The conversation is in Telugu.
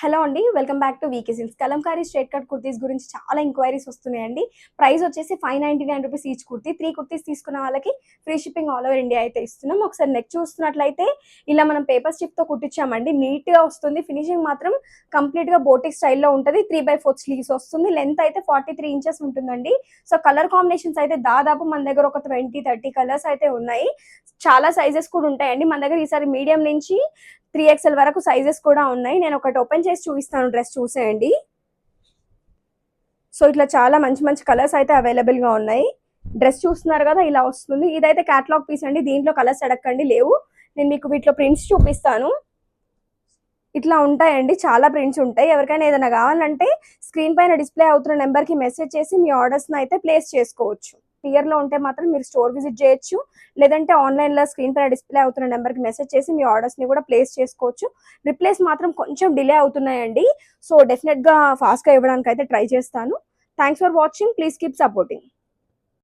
హలో అండి. Welcome back to VK Silks. Kalamkari straight cut kurtis గురించి చాలా ఎంక్వైరీస్ వస్తున్నాయండి. ప్రైస్ వచ్చేసి ₹599 ఈచ్ కుర్తీ. 3 కుర్తీస్ తీసుకున్న వాళ్ళకి free shipping all over India అయితే ఇస్తున్నాం. ఒకసారి నెక్ చూస్తున్నట్లయితే ఇలా మనం పేపర్ స్టిఫ్‌తో కుట్టించామండి. నీట్‌గా వస్తుంది. ఫినిషింగ్ మాత్రం కంప్లీట్‌గా బోటిక్ స్టైల్‌లో ఉంటది. 3/4 స్లీవ్స్ వస్తుంది. లెంత్ అయితే 43 ఇంచెస్ ఉంటుందండి. సో, కలర్ కాంబినేషన్స్ అయితే దాదాపు మన దగ్గర ఒక 20, 30 కలర్స్ అయితే ఉన్నాయి. చాలా సైజెస్ కూడా ఉంటాయండి. మన దగ్గర ఈసారి మీడియం నుంచి 3XL వరకు సైజెస్ కూడా ఉన్నాయి. నేను ఒకటి ఓపెన్ చేసి చూపిస్తాను. డ్రెస్ చూసేయండి. సో ఇట్లా చాలా మంచి మంచి కలర్స్ అయితే అవైలబుల్ గా ఉన్నాయి. డ్రెస్ చూస్తున్నారు కదా, ఇలా వస్తుంది. ఇదైతే క్యాటలాగ్ పీస్ అండి. దీంట్లో కలర్స్ అడగండి, లేవు. నేను మీకు వీటిలో ప్రింట్స్ చూపిస్తాను. ఇట్లా ఉంటాయండి, చాలా ప్రింట్స్ ఉంటాయి. ఎవరికైనా ఏదైనా కావాలంటే స్క్రీన్ పైన డిస్ప్లే అవుతున్న నెంబర్కి మెసేజ్ చేసి మీ ఆర్డర్స్ని అయితే ప్లేస్ చేసుకోవచ్చు. నియర్లో ఉంటే మాత్రం మీరు స్టోర్ విజిట్ చేయొచ్చు, లేదంటే ఆన్లైన్లో స్క్రీన్ పైన డిస్ప్లే అవుతున్న నెంబర్కి మెసేజ్ చేసి మీ ఆర్డర్స్ని కూడా ప్లేస్ చేసుకోవచ్చు. రిప్లేస్ మాత్రం కొంచెం డిలే అవుతున్నాయండి. సో డెఫినెట్గా ఫాస్ట్గా ఇవ్వడానికి అయితే ట్రై చేస్తాను. Thanks for watching. Please keep supporting.